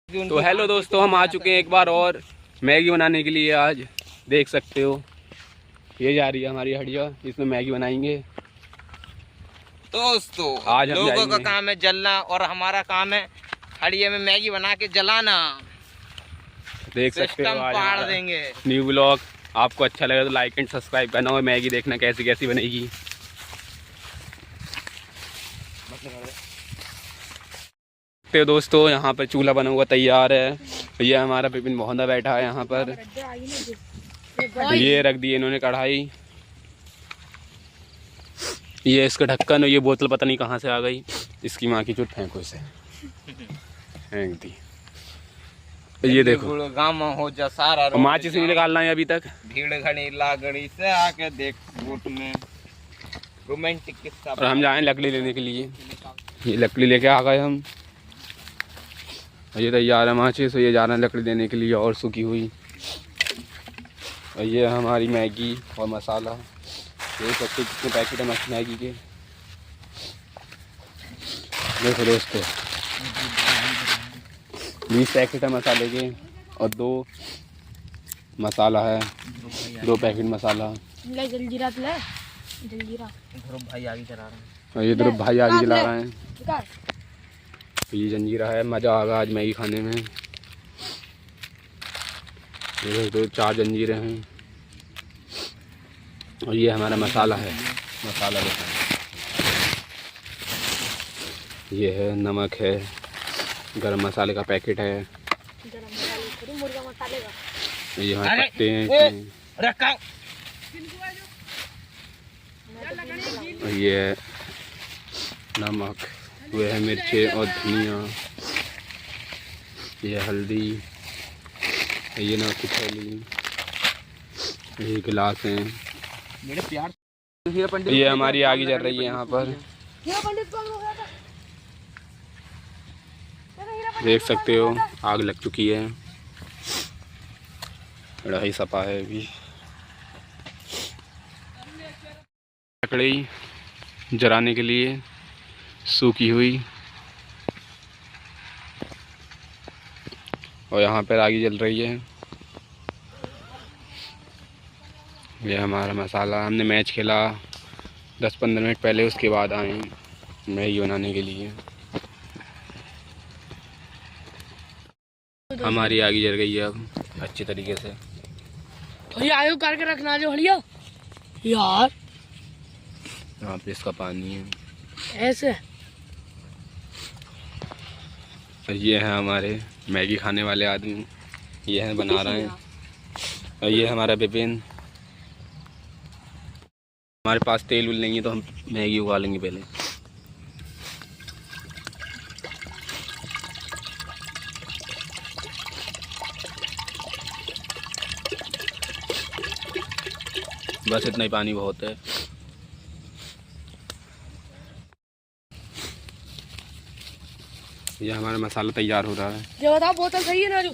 तो हेलो दोस्तों, हम आ चुके हैं एक बार और मैगी बनाने के लिए। आज देख सकते हो ये जा रही है हमारी हड़िया, इसमें मैगी बनाएंगे। दोस्तों आज हम लोगों का जाएंगे। काम है जलना और हमारा काम है हड़िये में मैगी बना के जलाना। देख सकते हो आज पाड़ देंगे। New blog. आपको अच्छा लगे तो लाइक एंड सब्सक्राइब करना और मैगी देखना कैसी कैसी बनेगी। तो दोस्तों यहाँ पर चूल्हा बना हुआ तैयार है। ये हमारा विपिन मोहंदा बैठा है यहाँ पर। ये रख दी इन्होंने कढ़ाई, ये इसका ढक्कन और ये बोतल पता नहीं कहाँ से आ गई। इसकी माँ की चुट फेंको इसे, फेंक दी। ये देखो गाँव हो जा सारा माचिस नहीं निकालना है अभी तक। भीड़ घड़ी लागड़ी से आके देख बूट में रोमांटिक किस्सा। और हम जाए लकड़ी लेने के लिए। ये लकड़ी लेके आ गए हम। ये तैयार है माचिस, ये जा रहे हैं लकड़ी देने के लिए और सूखी हुई। और ये हमारी मैगी और मसाला। ये सबके कितने पैकेट है मैगी के देखो दोस्तों। 20 पैकेट है मसाले के और 2 मसाला है, 2 पैकेट मसाला। जलजीरा भाई आगे चला रहे हैं और ये ध्रुव भाई आगे जला रहे हैं। ये जंजीरा है, मज़ा आएगा आज मैगी खाने में। ये 2-4 जंजीरें हैं। और ये हमारा मसाला है, मसाला देखो। ये है नमक है, गरम मसाले का पैकेट है। ये हमारे पत्ते हैं। और ये है नमक, वो है मिर्चें और धनिया। ये हल्दी, ये नमक की थैली, ये गिलास हैं। मेरे प्यार ये हमारी आग जल रही है यहाँ पर, देख सकते हो आग लग चुकी है। कढ़ाई सपा है अभी। लकड़ी जलाने के लिए सूखी हुई। और यहाँ पर आग जल रही है। ये हमारा मसाला, हमने मैच खेला 10-15 मिनट पहले, उसके बाद आए मैगी बनाने के लिए। हमारी आग जल गई है अब अच्छी तरीके से। थोड़ी आयु करके रखना जो हड़िया यार। यहाँ पे इसका पानी है ऐसे। ये है हमारे मैगी खाने वाले आदमी, ये हैं बना रहे हैं। और ये हमारा विपिन। हमारे पास तेल उल नहीं है तो हम मैगी उगा लेंगे पहले। बस इतना ही पानी बहुत है। ये हमारा मसाला तैयार हो रहा है। ये बताओ बोतल सही है ना जो?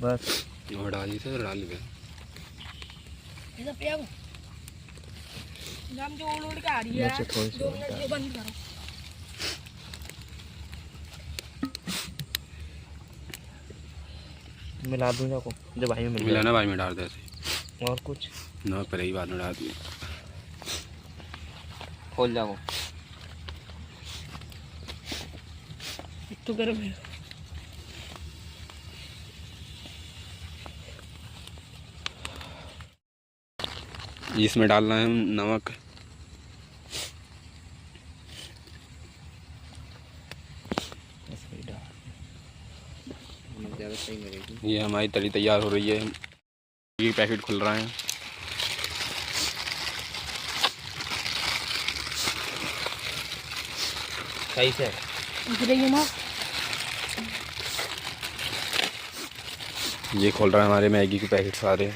बस और डाली से डाल गए। ऐसा पिया वो नाम जो उड़ के आ रही है। 2 मिनट ये बंद करो। मिला दूंगा को जब भाई में मिलाना भाई में डाल दे और कुछ ना, पर ही बात में डाल दिया। खोल जाओ तो गरम है। इसमें डालना है नमक। ये हमारी तरी तैयार हो रही है। ये पैकेट खुल रहा है। सही से ये खोल रहा है हमारे मैगी के पैकेट सारे।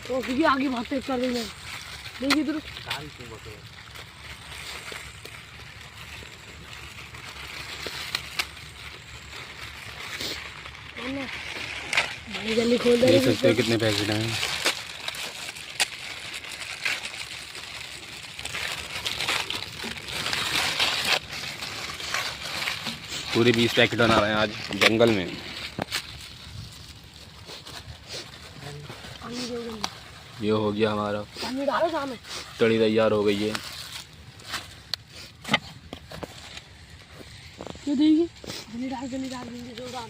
तो आगे बहुत तेज कर रही है। देखिए इधर जल्दी खोल दे। देख सकते हो कितने पैकेट हैं। पूरे 20 पैकेट बना रहे हैं आज जंगल में। ये हो गया हमारा, पानी डालो सामने। तड़ी तैयार हो गई है। ये देखिए, जल्दी डाल देंगे जो डाल।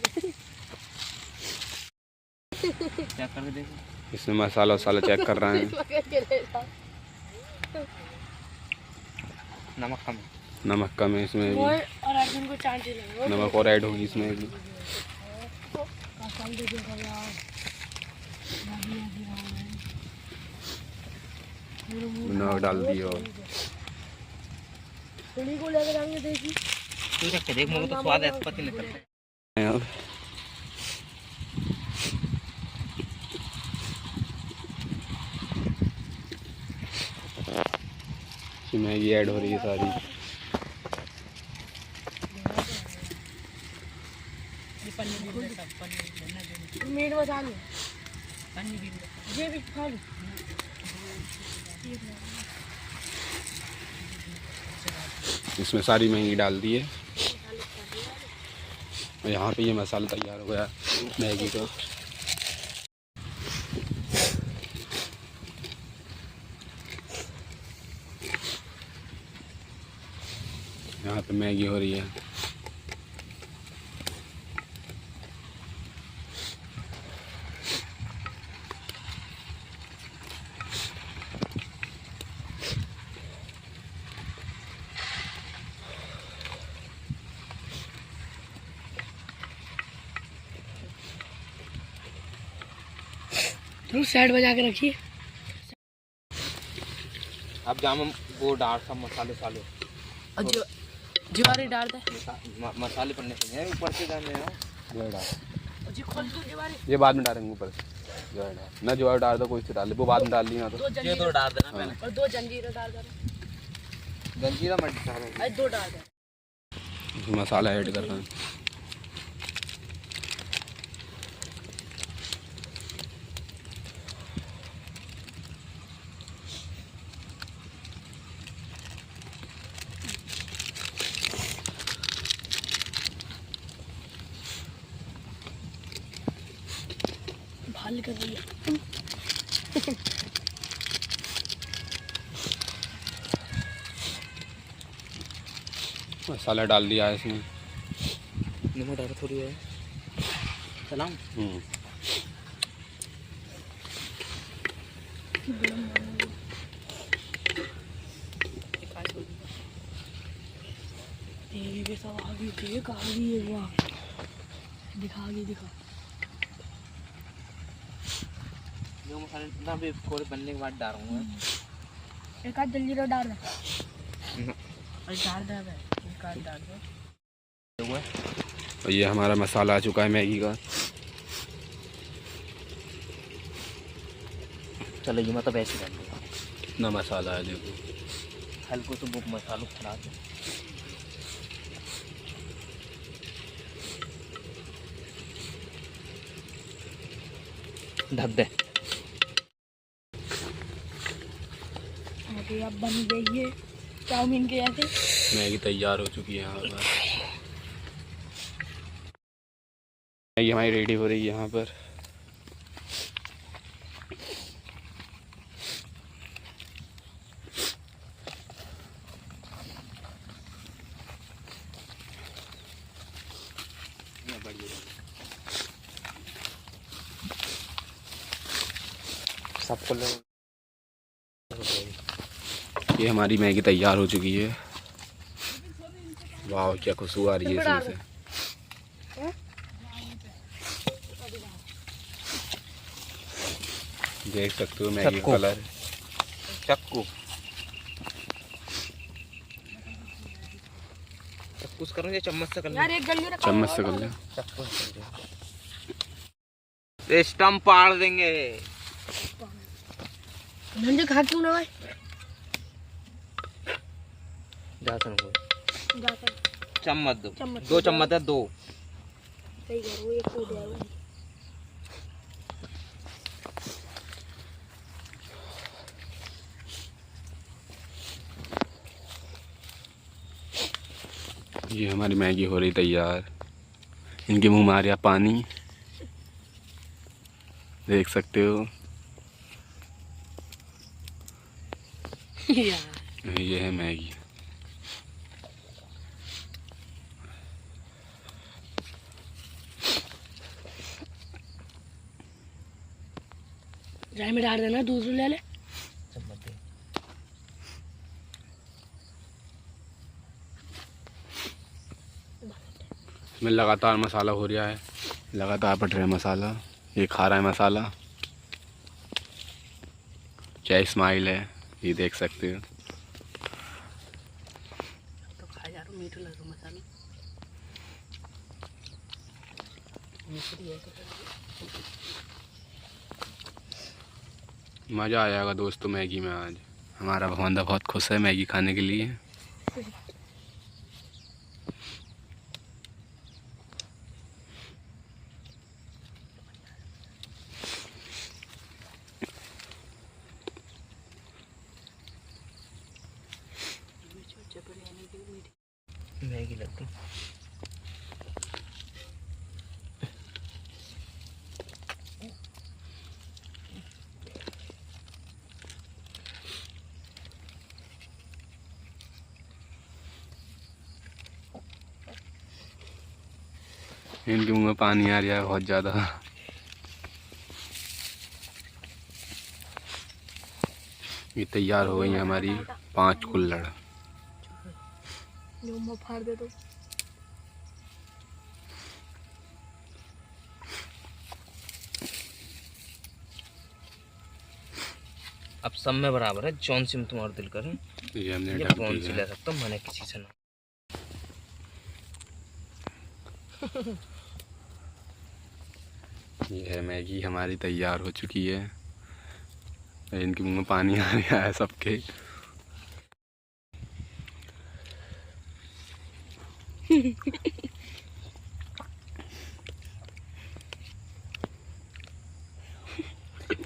चेक करके देखो। इसमें मसाला वसाला चेक कर रहे हैं। नमक कम है। नमक कम है इसमें भी। और अर्जुन को चांस लगा। नमक और ऐड होगी इसमें भी। नमक डाल दिए और थोड़ी को लेकर जाएंगे। देखिए तू रख के देख, मुझे तो स्वाद है पता नहीं चलता। अब मैगी ऐड हो रही है सारी। मीट मसाले ये भी खा लो। इसमें सारी मैगी डाल दी है। यहाँ पे ये मसाला तैयार हो गया मैगी का। यहाँ पे मैगी हो रही है। तो साइड बजा के रखिए। अब जाम वो डाल सब मसाले साले जीवारी डाल दे। मसाले पड़ने चाहिए ऊपर से जाने हैं। जी खोल दो जीवारी। ये बाद में डालेंगे ऊपर से। ज्वार डाल ना, ज्वार डाल दो कोई से डाल दे, वो बाद में डाल दी ना तो। ये दो डाल देना पहले। और 2 जंजीर डाल दे। जंजीरा मत डालो। 2 डाल दे। मसाला ऐड करना है। भाल कर रही है। मसाला डाल दिया है इसमें। नमक डालो थोड़ी है। सलाम। तेरी भी सब आगे देख आ गई है। वाह दिखा दिखा। जो मसाले ना भी थोड़े बनने के बाद डालूंगा। एक आध जल्दी रो डाल दे। और डाल दे बे। एक आध डाल दे। और ये हमारा मसाला आ चुका है मैगी का। चलो ये मतलब ऐसे डाल दूंगा। कितना मसाला है देखो। हल्को तो बुक मसालों खड़ा दो। ढक दे। अब बन गई है चाउमीन के जैसे। मैगी तैयार हो चुकी है यहाँ पर। मैगी हमारी रेडी हो रही है यहाँ पर। सबको ये हमारी मैगी तैयार हो चुकी है। वाह क्या खुशबू आ रही है इसमें से। देख सकते हो मैगी का कलर। चक्कू चक्कू करो या चम्मच से कर यार एक गल्ली रखा। चम्मच से कर ले। चक्कू से स्टम्प पाड़ देंगे। नंजे खा क्यों ना भाई। जा सको जाकर चम्मच दो। चम्मच 2 चम्मच है 2। सही करो एक तो दे। ये हमारी मैगी हो रही तैयार। इनके मुंह में आ रहा पानी, देख सकते हो। ये है मैगी। चाय में डाल देना, दूध ले ले। इसमें लगातार मसाला हो रहा है, लगातार पट रहा है मसाला। ये खा रहा है मसाला, क्या स्माइल है, ये देख सकते हो। तो खा जा रहा, मीठा लग रहा मसाला। मज़ा आ जाएगा दोस्तों मैगी में। आज हमारा भावंदा बहुत खुश है मैगी खाने के लिए। मैगी लगती इनके मुंह में पानी आ रहा है बहुत ज़्यादा। ये तैयार हो गई है हमारी 5 कुल्हड़। फाड़ दे तो। अब सब में बराबर है, जौन सी में तुम्हारा दिल करे ये हमने ये ढक कौन दी सी है। ले सकता हूँ मैंने किसी से ना। ये है मैगी हमारी तैयार हो चुकी है। इनके मुंह में पानी आ रहा है सबके।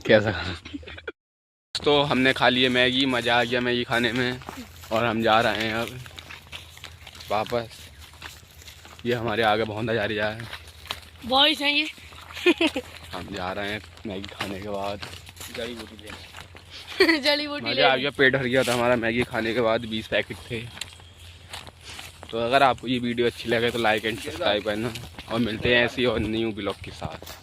कैसा तो हमने खा लिए मैगी, मज़ा आ गया मैगी खाने में। और हम जा रहे हैं अब वापस। ये हमारे आगे भावंदा जा रहा है। बॉयज हैं ये। हम जा रहे हैं मैगी खाने के बाद। जड़ी बूटी ले जड़ी बूटी मज़ा आ गया, पेट भर गया था हमारा मैगी खाने के बाद। 20 पैकेट थे। तो अगर आपको ये वीडियो अच्छी लगे तो लाइक एंड सब्सक्राइब करना, और मिलते हैं ऐसी और न्यू ब्लॉग के साथ।